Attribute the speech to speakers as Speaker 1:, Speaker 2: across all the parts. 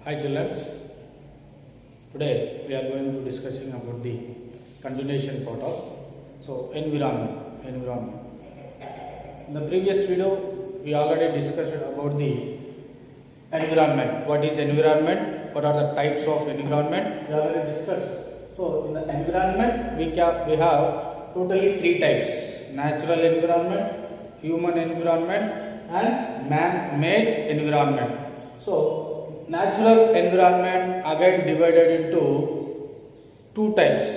Speaker 1: Hi children, today we are going to discussing about the continuation part of environment. In the previous video we already discussed about the environment. What is environment? What are the types of environment? We already discussed. So in the environment we have totally three types: natural environment, human environment, and man-made environment. So natural environment again divided into two types.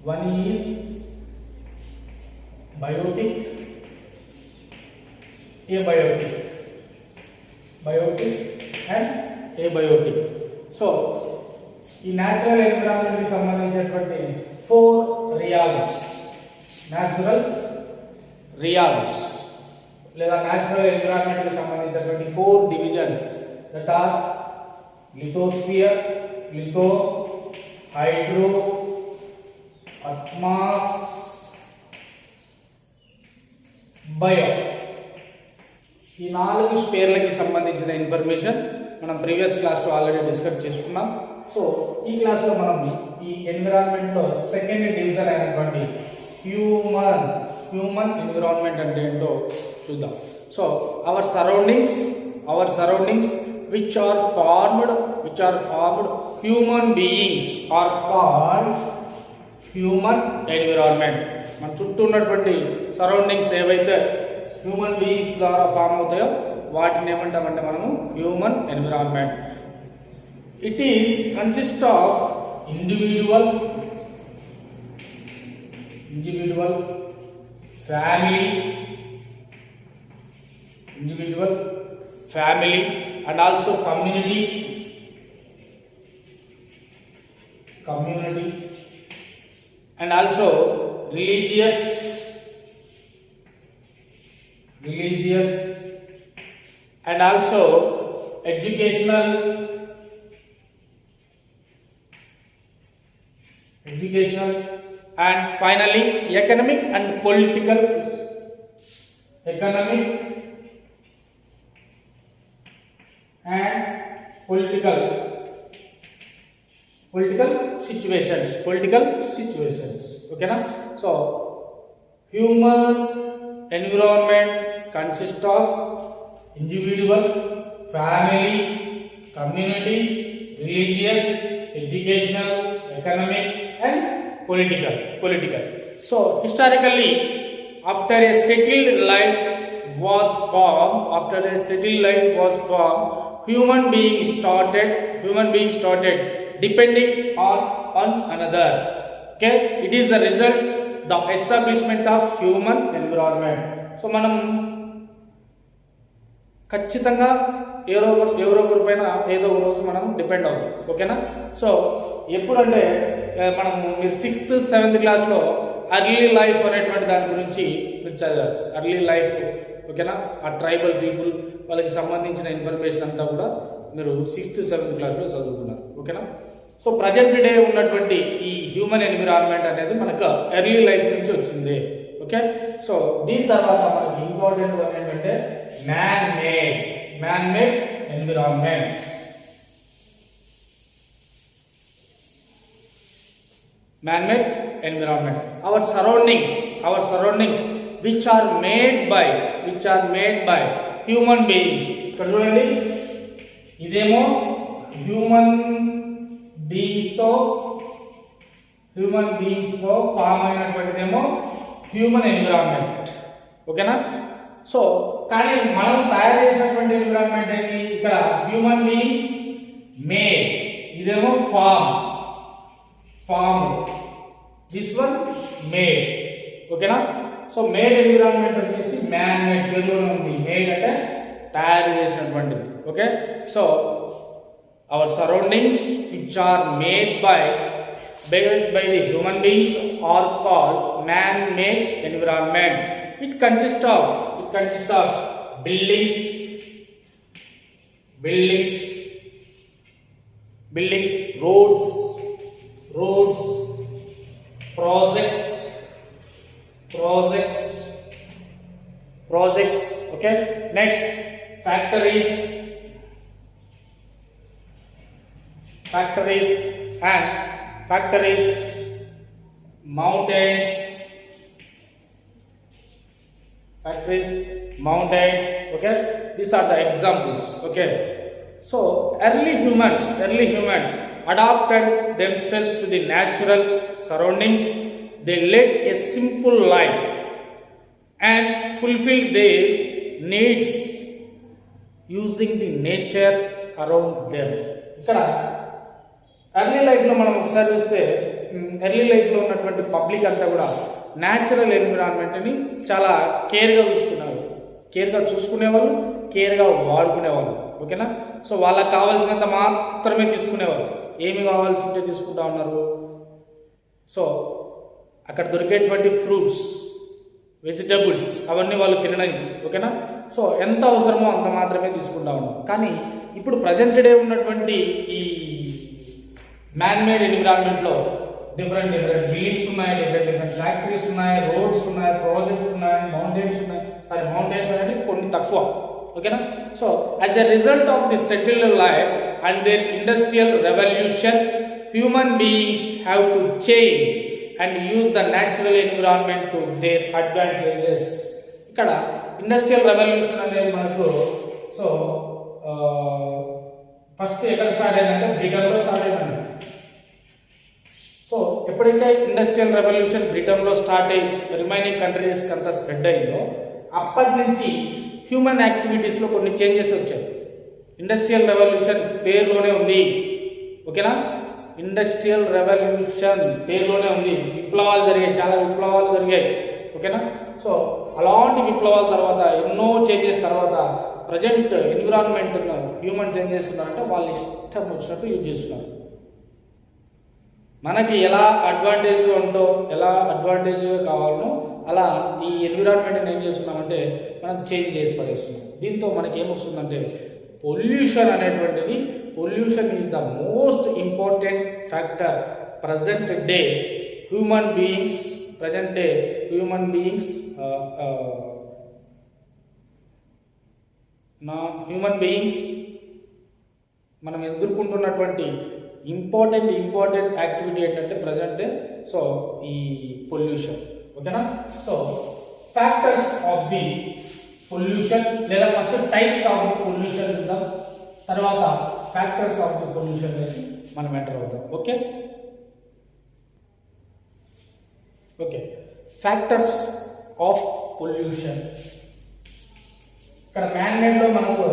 Speaker 1: One is biotic, and abiotic. So ఈ natural environment కి సంబంధించినటువంటి 4 riyals లేదా natural environment కి సంబంధించినటువంటి 4 divisions that are lithosphere, hydro, atmos, bio. ఈ 4 స్పేర్లకి సంబంధించిన information మనం previous క్లాస్లో ఆల్రెడీ డిస్కస్ చేసుకున్నాం. సో ఈ క్లాస్లో మనం ఈ ఎన్విరాన్మెంట్లో సెకండ్ డివిజన్ అయినటువంటి హ్యూమన్ ఎన్విరాన్మెంట్ అంటే ఏంటో చూద్దాం. So our surroundings which are formed human beings are called human environment. మన చుట్టూ ఉన్నటువంటి సరౌండింగ్స్ ఏవైతే హ్యూమన్ బీయింగ్స్ ద్వారా ఫామ్ అవుతాయో వాటిని ఏమంటామంటే మనము human environment. It is consist of individual, family and also community and also religious and also educational and finally economic and political situations. Okay na? So human environment consists of individual, family, community, religious, educational, economic and political. So historically, after a settled life was formed, human beings started depending on another. Okay, it is the result, the establishment of human environment. So మనం ఖచ్చితంగా ఎవరో ఒకరి పైన ఏదో ఒక రోజు మనం depend అవుతాం. ఓకేనా? సో ఎప్పుడంటే మీరు 6th 7th క్లాస్లో అర్లీ లైఫ్ అనేటువంటి దాని గురించి మీరు చదివారు. అర్లీ లైఫ్, ఓకేనా? ఆ ట్రైబల్ పీపుల్ వాళ్ళకి సంబంధించిన ఇన్ఫర్మేషన్ అంతా కూడా మీరు 6th 7th క్లాస్లో చదువుకున్నారు. ఓకేనా? సో ప్రజెంట్ డే ఉన్నటువంటి ఈ హ్యూమన్ ఎన్విరాన్మెంట్ అనేది మనకు ఎర్లీ లైఫ్ నుంచి వచ్చింది. ఓకే, సో దీని తర్వాత మనకి ఇంపార్టెంట్ వన్ ఏంటంటే man made environment. Our surroundings which are made by human beings. ఇక్కడ చూడండి, ఇదేమో హ్యూమన్ బీయింగ్స్ తో ఫామ్ అయినటువంటిదేమో హ్యూమన్ ఎన్విరాన్మెంట్. ఓకేనా? సో కానీ మనం తయారు చేసినటువంటి ఎన్విరాన్మెంట్ ఏంటి? ఇక్కడ హ్యూమన్ బీయింగ్స్ మేడ్, ఇదేమో ఫామ్, దిస్ వన్ మేడ్. ఓకేనా? సో మేడ్ ఎన్విరాన్మెంట్ వచ్చేసి మ్యాన్ మేడ్, పేరులోనే ఉంది. మేడ్ అంటే తయారు చేసినటువంటిది. Okay, so our surroundings which are made by the human beings are called man-made environment. It consists of buildings, roads, projects. Okay, next factories, factories and factories, mountains, factories, mountains. Okay, these are the examples. Okay, so early humans adapted themselves to the natural surroundings. They led a simple life and fulfilled their needs using the nature around them. ఇక్కడ early లైఫ్లో మనం ఒకసారి చూస్తే early లైఫ్లో ఉన్నటువంటి public అంతా కూడా natural ఎన్విరాన్మెంట్ని చాలా కేర్గా చూసుకునేవాళ్ళు, కేర్గా వాడుకునేవాళ్ళు. ఓకేనా? సో వాళ్ళకి కావాల్సినంత మాత్రమే తీసుకునేవాళ్ళు. ఏమి కావాల్సిందే తీసుకుంటా ఉన్నారు. సో అక్కడ దొరికేటువంటి ఫ్రూట్స్, వెజిటబుల్స్ అవన్నీ వాళ్ళు తినడానికి. ఓకేనా? సో ఎంత అవసరమో అంత మాత్రమే తీసుకుంటా ఉన్నారు. కానీ ఇప్పుడు ప్రజెంట్ డే ఉన్నటువంటి ఈ మ్యాన్మేడ్ ఎన్విరాన్మెంట్లో డిఫరెంట్ బిల్డింగ్స్ ఉన్నాయి, డిఫరెంట్ ఫ్యాక్టరీస్ ఉన్నాయి, రోడ్స్ ఉన్నాయి, ప్రాజెక్ట్స్ ఉన్నాయి, మౌంటైన్స్ అనేది కొన్ని తక్కువ. ఓకేనా? So as the result of the settled life and their industrial revolution, human beings have to change and use the natural environment to their advantages. ఇక్కడ industrial revolution అనేది మనకు సో ఫస్ట్ ఎక్కడ start అయిందంటే బ్రిటన్లో స్టార్ట్ అయిందండి. So ఎప్పుడైతే industrial revolution బ్రిటన్లో start అయ్యి రిమైనింగ్ కంట్రీస్కి అంతా స్ప్రెడ్ అయిందో అప్పటి నుంచి హ్యూమన్ యాక్టివిటీస్లో కొన్ని చేంజెస్ వచ్చాయి. ఇండస్ట్రియల్ రెవల్యూషన్ పేరులోనే ఉంది. ఓకేనా? ఇండస్ట్రియల్ రెవల్యూషన్ పేరులోనే ఉంది. విప్లవాలు జరిగాయి, చాలా విప్లవాలు జరిగాయి. ఓకేనా? సో అలాంటి విప్లవాల తర్వాత ఎన్నో చేంజెస్ తర్వాత ప్రజెంట్ ఎన్విరాన్మెంట్ హ్యూమన్స్ ఏం చేస్తున్నారంటే వాళ్ళు ఇష్టం వచ్చినట్టు యూజ్ చేస్తున్నారు. మనకి ఎలా అడ్వాంటేజ్గా ఉందో, ఎలా అడ్వాంటేజ్గా కావాలనో అలా ఈ ఎన్విరాన్మెంట్ని ఏం చేస్తున్నామంటే మనం చేంజ్ చేసి పడేస్తున్నాం. దీంతో మనకి ఏమొస్తుందంటే పొల్యూషన్ అనేటువంటిది, pollution is the most important factor present day human beings మనం ఎదుర్కొంటున్నటువంటి ఇంపార్టెంట్ యాక్టివిటీ ఏంటంటే ప్రజెంట్ సో ఈ పొల్యూషన్. ఓకేనా? So factors of the pollution లేదా first types of the pollution ఉందాం, తర్వాత ఫ్యాక్టర్స్ ఆఫ్ ది పొల్యూషన్ అనేది మనం ఎంటర్ అవుతాం. Okay, factors of pollution. ఇక్కడ మ్యాన్మేడ్లో మనకు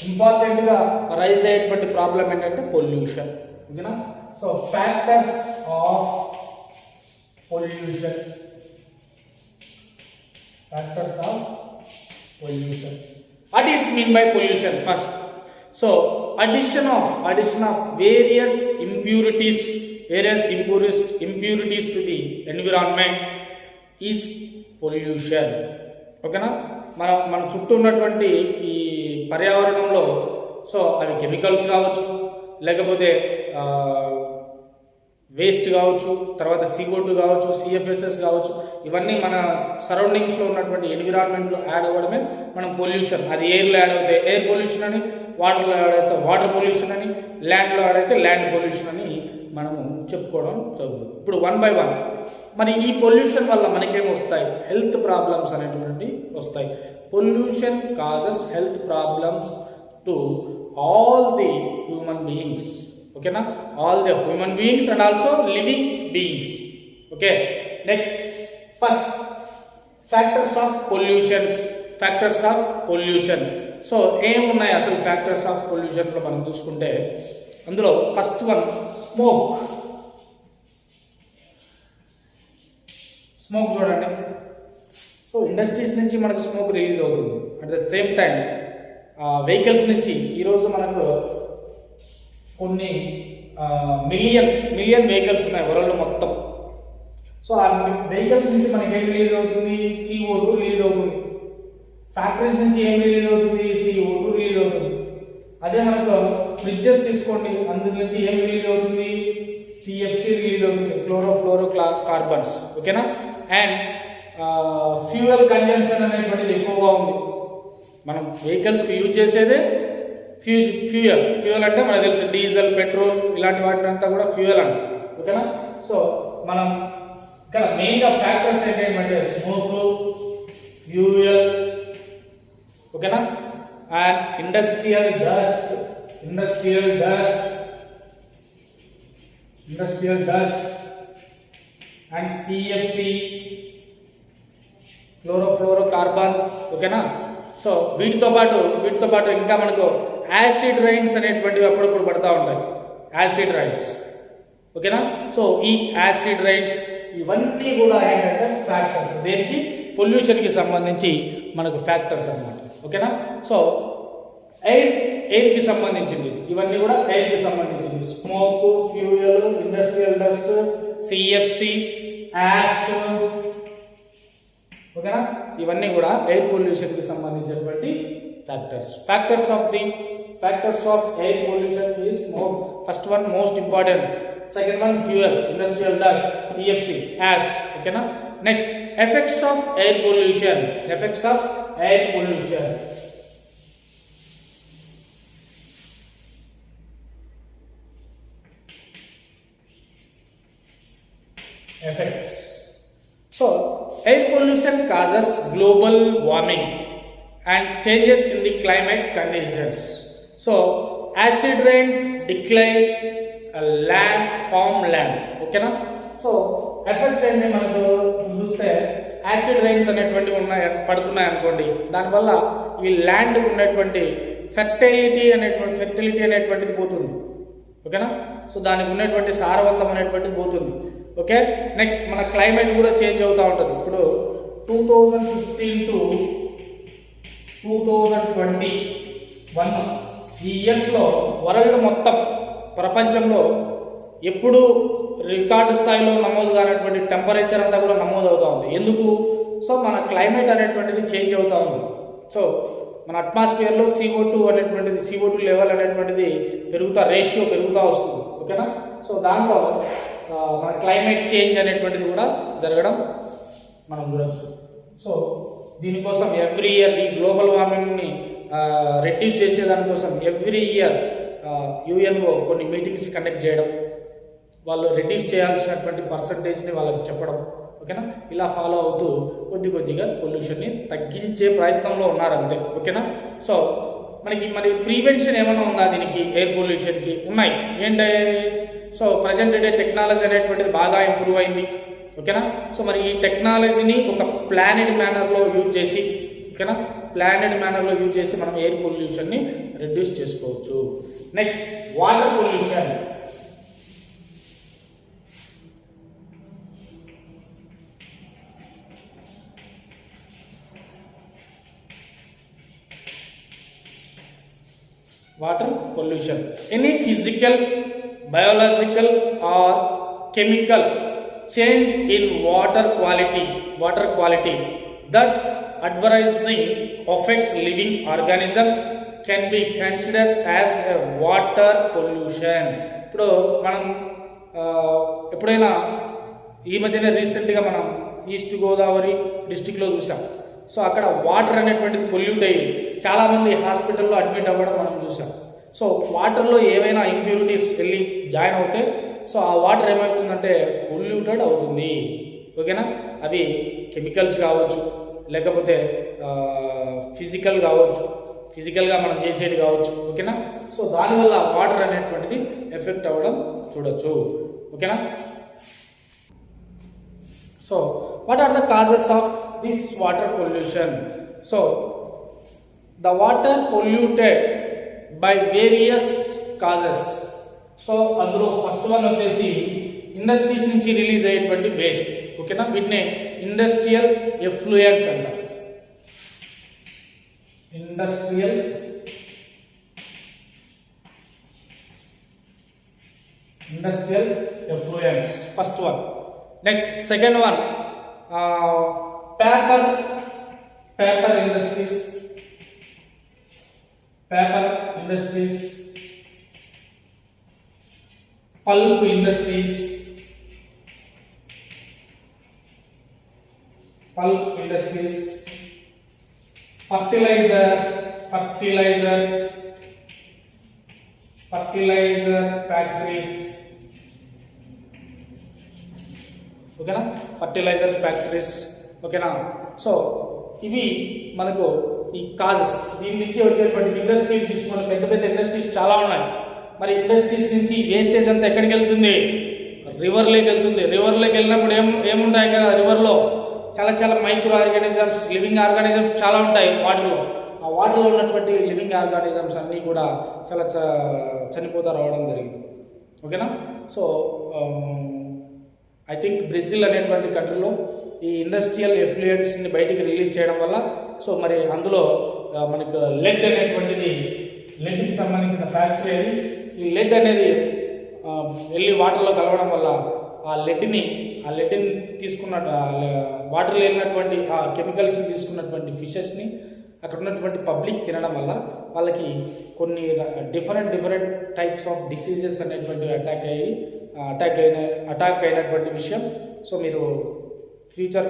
Speaker 1: ఇంపార్టెంట్గా రైజ్ అయ్యేటువంటి ప్రాబ్లం ఏంటంటే పొల్యూషన్. ఓకేనా? So factors of pollution, what is mean by pollution? First, so addition of various impurities to the environment is pollution. ఓకేనా? మన చుట్టూ ఉన్నటువంటి ఈ పర్యావరణంలో సో అవి కెమికల్స్ కావచ్చు, లేకపోతే వేస్ట్ కావచ్చు, తర్వాత CO2 కావచ్చు, CFSS కావచ్చు, ఇవన్నీ మన సరౌండింగ్స్లో ఉన్నటువంటి ఎన్విరాన్మెంట్లో యాడ్ అవ్వడమే మనం పొల్యూషన్. అది ఎయిర్లో యాడ్ అవుతే ఎయిర్ పొల్యూషన్ అని, వాటర్లో యాడ్ అయితే వాటర్ పొల్యూషన్ అని, ల్యాండ్లో యాడ్ అయితే ల్యాండ్ పొల్యూషన్ అని మనము చెప్పుకోవడం జరుగుతుంది. ఇప్పుడు 1 by 1 మరి ఈ పొల్యూషన్ వల్ల మనకేం వస్తాయి? హెల్త్ ప్రాబ్లమ్స్ అనేటువంటి వస్తాయి. Pollution causes health problems to all the human beings. ఓకేనా? All the human beings and also living beings. Okay, next first factors of pollution. So ఏమున్నాయి అసలు ఫ్యాక్టర్స్ ఆఫ్ పొల్యూషన్లో మనం చూసుకుంటే అందులో ఫస్ట్ వన్ స్మోక్ చూడండి. సో ఇండస్ట్రీస్ నుంచి మనకు స్మోక్ రిలీజ్ అవుతుంది. At the same time vehicles నుంచి ఈరోజు మనకు కొన్ని మిలియన్ వెహికల్స్ ఉన్నాయి వరల్డ్ మొత్తం. సో ఆ వెహికల్స్ నుంచి మనకి ఏం రిలీజ్ అవుతుంది? CO2 రిలీజ్ అవుతుంది. ఫ్యాక్టరీస్ నుంచి ఏం రిలీజ్ అవుతుంది? CO2 రిలీజ్ అవుతుంది. అదే మనకు ఫ్రిడ్జెస్ తీసుకోండి, అందులో నుంచి ఏం రిలీజ్ అవుతుంది? CFC రిలీజ్ అవుతుంది, క్లోరోఫ్లోరో కార్బన్స్. ఓకేనా? అండ్ ఫ్యూయల్ కన్జంప్షన్ అనేటువంటిది ఎక్కువగా ఉంది. మనం వెహికల్స్కి యూజ్ చేసేదే ఫ్యూయల్ అంటే మనకు తెలుసు డీజిల్, పెట్రోల్ ఇలాంటి వాటిని అంతా కూడా ఫ్యూయల్ అంటాం. ఓకేనా. సో మనం ఇక్కడ మెయిన్గా ఫ్యాక్టర్స్ ఏంటంటే స్మోక్, ఫ్యూయల్, ఓకేనా, and industrial dust and CFC, chlorofluorocarbon. ఓకేనా. సో వీటితో పాటు ఇంకా మనకు యాసిడ్ రైన్స్ అనేటువంటివి అప్పుడప్పుడు పడుతూ ఉంటాయి, యాసిడ్ రైన్స్. ఓకేనా. సో ఈ యాసిడ్ రైన్స్ ఇవన్నీ కూడా ఏంటంటే ఫ్యాక్టర్స్, దేనికి, పొల్యూషన్కి సంబంధించి మనకు ఫ్యాక్టర్స్ అన్నమాట. ఓకేనా. సో ఎయిర్కి సంబంధించింది, ఇవన్నీ కూడా ఎయిర్కి సంబంధించింది. Smoke, fuel, industrial dust, CFC, ash. ఓకేనా. ఇవన్నీ కూడా ఎయిర్ పొల్యూషన్కి సంబంధించినటువంటి factors of air pollution is smoke. First one most important, second one fuel, industrial dust, CFC, ash. ఓకేనా. Next effects of air pollution. Effects. So, air pollution causes global warming and changes in the climate conditions. So, acid rains decline farmland. Okay na? So, effects ఏంటి మనకు చూస్తే, acid rains అనేటువంటివి పడుతున్నాయి అనుకోండి, దానివల్ల ఈ ల్యాండ్కి ఉన్నటువంటి ఫెర్టిలిటీ అనేటువంటిది పోతుంది. ఓకేనా. సో దానికి ఉన్నటువంటి సారవంతం అనేటువంటిది పోతుంది. ఓకే. నెక్స్ట్ మన క్లైమేట్ కూడా చేంజ్ అవుతూ ఉంటుంది. ఇప్పుడు 2015 to 2021 ఈ ఇయర్స్లో వరల్డ్ మొత్తం ప్రపంచంలో ఎప్పుడు రికార్డు స్థాయిలో నమోదు కానటువంటి టెంపరేచర్ అంతా కూడా నమోదు అవుతూ ఉంది. ఎందుకు? సో మన క్లైమేట్ అనేటువంటిది చేంజ్ అవుతూ ఉంది. సో మన అట్మాస్ఫియర్లో CO2 లెవెల్ అనేటువంటిది రేషియో పెరుగుతూ వస్తుంది. ఓకేనా. సో దాంతో మన క్లైమేట్ చేంజ్ అనేటువంటిది కూడా జరగడం మనం చూడవచ్చు. సో దీనికోసం ఎవ్రీ ఇయర్ ఈ గ్లోబల్ వార్మింగ్ని రెడ్యూస్ చేసేదానికోసం ఎవ్రీ ఇయర్ యుఎన్ఓ కొన్ని మీటింగ్స్ కండక్ట్ చేయడం, వాళ్ళు రెడ్యూస్ చేయాల్సినటువంటి పర్సంటేజ్ని వాళ్ళకి చెప్పడం. ఓకేనా. ఇలా ఫాలో అవుతూ కొద్దిగా పొల్యూషన్ని తగ్గించే ప్రయత్నంలో ఉన్నారంతే. ఓకేనా. సో మరి ప్రివెన్షన్ ఏమైనా ఉందా దీనికి, ఎయిర్ పొల్యూషన్కి? ఉన్నాయి. ఏంటంటే, సో ప్రజెంట్ డే టెక్నాలజీ అనేటువంటిది బాగా ఇంప్రూవ్ అయింది. ఓకేనా. సో మరి ఈ టెక్నాలజీని ఒక ప్లానెడ్ మేనర్లో యూజ్ చేసి, ఓకేనా, మనం ఎయిర్ పొల్యూషన్ని రెడ్యూస్ చేసుకోవచ్చు. Next water pollution. Water pollution. Any physical, biological or chemical change in water quality that adversely affects living organism can be considered as a water pollution. ఇప్పుడు మనం ఎప్పుడైనా ఈ మధ్యనే రీసెంట్గా మనం ఈస్ట్ గోదావరి డిస్టిక్లో చూసాం. సో అక్కడ వాటర్ అనేటువంటిది పొల్యూట్ అయ్యి చాలామంది హాస్పిటల్లో అడ్మిట్ అవ్వడం మనం చూసాం. సో వాటర్లో ఏవైనా ఇంప్యూరిటీస్ వెళ్ళి జాయిన్ అవుతే సో ఆ వాటర్ ఏమవుతుందంటే పొల్యూటెడ్ అవుతుంది. ఓకేనా. అవి కెమికల్స్ కావచ్చు, లేకపోతే ఫిజికల్గా మనం చేసేది కావచ్చు. ఓకేనా. సో దానివల్ల వాటర్ అనేటువంటిది ఎఫెక్ట్ అవ్వడం చూడొచ్చు. ఓకేనా. So what are the causes of this water pollution? So the water polluted by various causes. So అందులో ఫస్ట్ వన్ వచ్చేసి ఇండస్ట్రీస్ నుంచి రిలీజ్ అయ్యేటువంటి వేస్ట్. ఓకేనా. వీటిని ఇండస్ట్రియల్ ఎఫ్లూయెంట్స్ అంటారు. Industrial effluents first one. Next second one paper industries, pulp industries, fertilizer fertilizer factories, ఓకేనా, fertilizers factories, ఓకేనా. So ఇవి మనకు ఈ కాజెస్. దీని నుంచి వచ్చేటువంటి ఇండస్ట్రీస్ తీసుకున్న పెద్ద పెద్ద ఇండస్ట్రీస్ చాలా ఉన్నాయి. మరి ఇండస్ట్రీస్ నుంచి వేస్టేజ్ అంతా ఎక్కడికి వెళ్తుంది? రివర్లోకి వెళ్తుంది. రివర్లోకి వెళ్ళినప్పుడు ఏముంటాయి కదా రివర్లో? చాలా చాలా మైక్రో ఆర్గానిజమ్స్, లివింగ్ ఆర్గానిజమ్స్ చాలా ఉంటాయి వాటర్లో. ఆ వాటర్లో ఉన్నటువంటి లివింగ్ ఆర్గానిజమ్స్ అన్నీ కూడా చాలా చనిపోతా రావడం జరిగింది, ఓకేనా. సో ఐ థింక్ బ్రెజిల్ అనేటువంటి కంట్రీలో ఈ ఇండస్ట్రియల్ ఎఫ్లూయెంట్స్ని బయటికి రిలీజ్ చేయడం వల్ల, సో మరి అందులో మనకు లెడ్ అనేటువంటిది, లెడ్కి సంబంధించిన ఫ్యాక్టరీ అది. ఈ లెడ్ అనేది వెళ్ళి వాటర్లో కలవడం వల్ల ఆ లెడ్ని తీసుకున్న వాటర్లో వెళ్ళినటువంటి ఆ కెమికల్స్ని తీసుకున్నటువంటి ఫిషెస్ని అక్కడ ఉన్నటువంటి పబ్లిక్ తినడం వల్ల వాళ్ళకి కొన్ని డిఫరెంట్ టైప్స్ ఆఫ్ డిసీజెస్ అనేటువంటివి అటాక్ అయినటువంటి విషయం. సో మీరు ఫ్యూచర్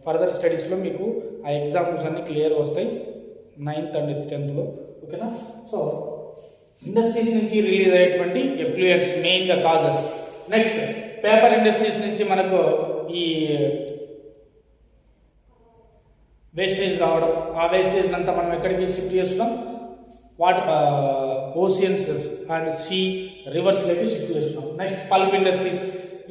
Speaker 1: ఫర్దర్ స్టడీస్లో మీకు ఆ ఎగ్జాంపుల్స్ అన్నీ క్లియర్ వస్తాయి 9th and 10th, ఓకేనా. సో ఇండస్ట్రీస్ నుంచి రిలీజ్ అయ్యేటువంటి ఎఫ్లూయెంట్స్ మెయిన్గా కాజెస్. నెక్స్ట్ పేపర్ ఇండస్ట్రీస్ నుంచి మనకు ఈ వేస్టేజ్ రావడం. ఆ వేస్టేజ్ అంతా మనం ఎక్కడికి షిఫ్ట్ చేస్తున్నాం? వాటర్ ఓషియన్స్ అండ్ సీ రివర్స్లోకి షిఫ్ట్ చేస్తున్నాం. Next pulp industries.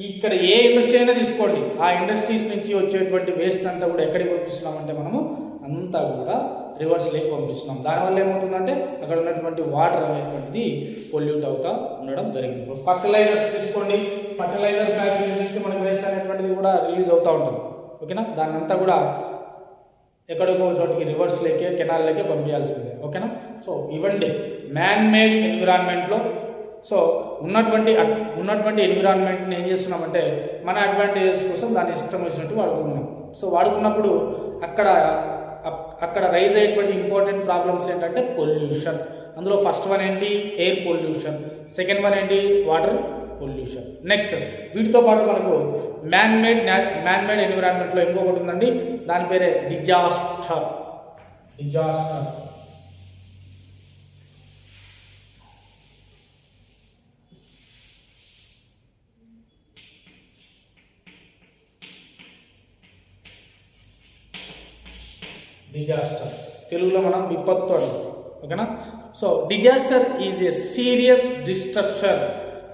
Speaker 1: ఇక్కడ ఏ ఇండస్ట్రీ అయినా తీసుకోండి, ఆ ఇండస్ట్రీస్ నుంచి వచ్చేటువంటి వేస్ట్ అంతా కూడా ఎక్కడికి పంపిస్తున్నామంటే మనము అంతా కూడా రివర్స్లోకి పంపిస్తున్నాం. దానివల్ల ఏమవుతుందంటే అక్కడ ఉన్నటువంటి వాటర్ అనేటువంటిది పొల్యూట్ అవుతా ఉండడం జరిగింది. ఇప్పుడు ఫర్టిలైజర్స్ తీసుకోండి, ఫర్టిలైజర్ ఫ్యాక్టరీ నుంచి మనకి వేస్ట్ అనేటువంటిది కూడా రిలీజ్ అవుతూ ఉంటుంది, ఓకేనా. దాన్ని అంతా కూడా ఎక్కడికో చోటికి రివర్స్లోకే కెనాల్లోకే పంపించాల్సిందే, ఓకేనా. సో ఇవ్వండి మ్యాన్ మేడ్ ఎన్విరాన్మెంట్లో. సో ఉన్నటువంటి ఎన్విరాన్మెంట్ని ఏం చేస్తున్నామంటే మన అడ్వాంటేజెస్ కోసం దాన్ని ఇష్టం వచ్చినట్టు వాడుకుంటున్నాం. సో వాడుకున్నప్పుడు అక్కడ రైజ్ అయ్యేటువంటి ఇంపార్టెంట్ ప్రాబ్లమ్స్ ఏంటంటే పొల్యూషన్. అందులో ఫస్ట్ వన్ ఏంటి? Air pollution. సెకండ్ వన్ ఏంటి? Water pollution. నెక్స్ట్ వీటితో పాటు మనకు మ్యాన్ మేడ్ ఎన్విరాన్మెంట్లో ఇంకొకటి ఉందండి, దాని పేరే డిజాస్టర్. డిజాస్టర్ తెలుగులో మనం విపత్తు అంటాం, ఓకేనా. So disaster is a serious disruption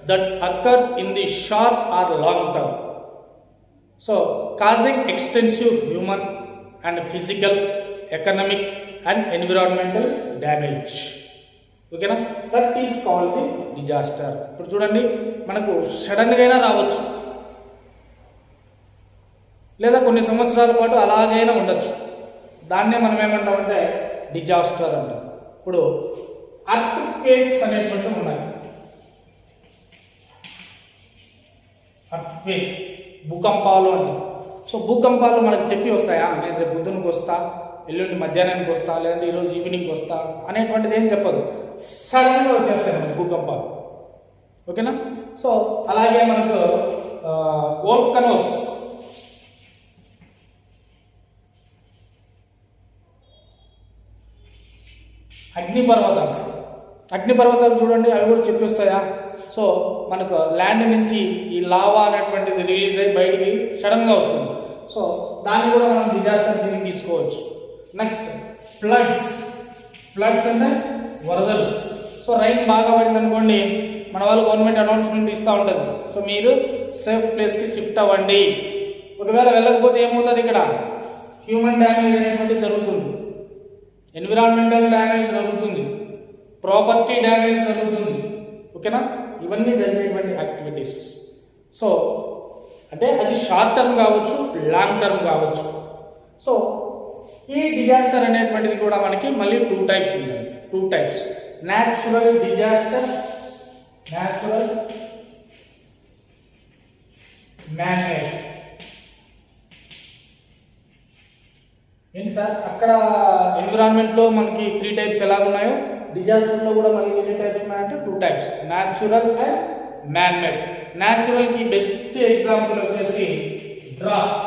Speaker 1: that occurs in the short or long term, so causing extensive human and physical, economic and environmental damage, ఓకేనా. That is called the disaster. ఇప్పుడు చూడండి, మనకు సడన్గా అయినా రావచ్చు, లేదా కొన్ని సంవత్సరాల పాటు అలాగైనా ఉండొచ్చు. దాన్నే మనం ఏమంటామంటే డిజాస్టర్ అంటాం. ఇప్పుడు అర్త్ క్వేక్స్ అనేటువంటి ఉన్నాయి. అర్త్ క్వేక్స్ భూకంపాలు అంటాం. సో భూకంపాలు మనకు చెప్పి వస్తాయా? నేను రేపు పొద్దునకి వస్తా, ఎల్లుండి మధ్యాహ్నానికి వస్తా, లేదంటే ఈరోజు ఈవినింగ్ వస్తా అనేటువంటిది ఏం చెప్పదు, సడన్గా వచ్చేస్తాయి మనకు భూకంపాలు, ఓకేనా. సో అలాగే మనకు వోల్కనోస్, అగ్నిపర్వతాలు చూడండి, అవి కూడా చెప్పి వస్తాయా? సో మనకు ల్యాండ్ నుంచి ఈ లావా అనేటువంటిది రిలీజ్ అయ్యి బయటికి సడన్గా వస్తుంది. సో దాన్ని కూడా మనం డిజాస్టర్ కింద తీసుకోవచ్చు. నెక్స్ట్ ఫ్లడ్స్ అంటే వరదలు. సో రైన్ బాగా పడింది అనుకోండి, మన వాళ్ళు గవర్నమెంట్ అనౌన్స్మెంట్ ఇస్తూ ఉంటుంది, సో మీరు సేఫ్ ప్లేస్కి షిఫ్ట్ అవ్వండి. ఒకవేళ వెళ్ళకపోతే ఏమవుతుంది? ఇక్కడ హ్యూమన్ డ్యామేజ్ అనేటువంటిది జరుగుతుంది, ఎన్విరాన్మెంటల్ డ్యామేజ్ జరుగుతుంది, ప్రాపర్టీ డ్యామేజ్ జరుగుతుంది, ఓకేనా. ఇవన్నీ జరిగేటువంటి యాక్టివిటీస్. సో అంటే అది షార్ట్ టర్మ్ కావచ్చు, లాంగ్ టర్మ్ కావచ్చు. సో ఈ డిజాస్టర్ అనేటువంటిది కూడా మనకి మళ్ళీ టూ టైప్స్ ఉన్నాయి. Natural disasters, man-made. ఏంటి సార్ అక్కడ ఎన్విరాన్మెంట్లో మనకి 3 టైప్స్ ఎలా ఉన్నాయో డిజాస్టర్లో కూడా మళ్ళీ ఎన్ని టైప్స్ ఉన్నాయంటే 2 టైప్స్, న్యాచురల్ అండ్ మ్యాన్-మేడ్. న్యాచురల్కి బెస్ట్ ఎగ్జాంపుల్ వచ్చేసి డ్రాఫ్ట్.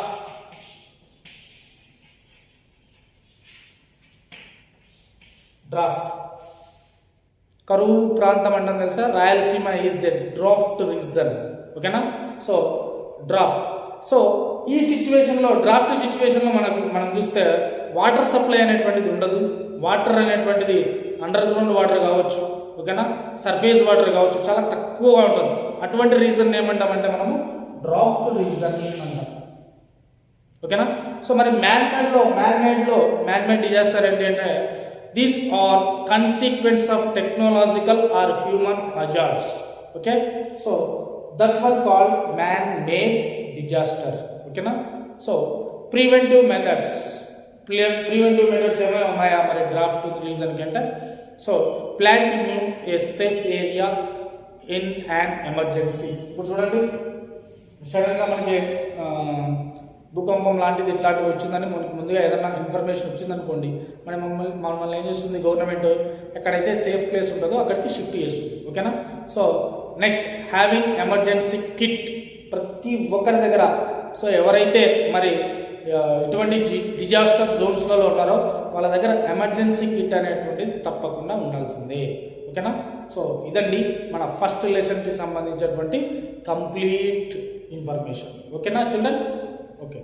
Speaker 1: కరువు ప్రాంతం అంటాం తెలుసా, Rayalaseema is a drought region. ఓకేనా. So drought. సో ఈ సిచ్యువేషన్లో డ్రాఫ్ట్ సిచ్యువేషన్లో మనం చూస్తే వాటర్ సప్లై అనేటువంటిది ఉండదు. వాటర్ అనేటువంటిది అండర్ గ్రౌండ్ వాటర్ కావచ్చు, ఓకేనా, సర్ఫేస్ వాటర్ కావచ్చు, చాలా తక్కువగా ఉంటుంది. అటువంటి రీజన్ ఏమంటామంటే మనము డ్రాఫ్ట్ రీజన్ అంటాం. ఓకేనా. సో మరి మ్యాన్మేడ్ డిజాస్టర్ ఏంటి అంటే these are consequence of technological or human hazards. Okay. So that were called man made disaster. ఓకేనా. సో ప్రివెంటివ్ మెథడ్స్ ఏమైనా ఉన్నాయా మరి డ్రాఫ్ట్ రీజన్ కంటే? So plant a safe area in and emergency. ఇప్పుడు చూడండి, సడన్గా మనకి భూకంపం లాంటిది ఇట్లాంటివి వచ్చిందని ముందుగా ఏదైనా ఇన్ఫర్మేషన్ వచ్చిందనుకోండి, మమ్మల్ని ఏం చేస్తుంది గవర్నమెంట్, ఎక్కడైతే సేఫ్ ప్లేస్ ఉంటుందో అక్కడికి షిఫ్ట్ చేస్తుంది. ఓకేనా. So next having emergency kit ప్రతి ఒక్కరి దగ్గర. సో ఎవరైతే మరి ఇటువంటి డిజాస్టర్ జోన్స్లలో ఉన్నారో వాళ్ళ దగ్గర ఎమర్జెన్సీ కిట్ అనేటువంటిది తప్పకుండా ఉండాల్సిందే. ఓకేనా. సో ఇదండి మన ఫస్ట్ లెసన్కి సంబంధించినటువంటి కంప్లీట్ ఇన్ఫర్మేషన్. ఓకేనా చిల్డ్రన్. ఓకే.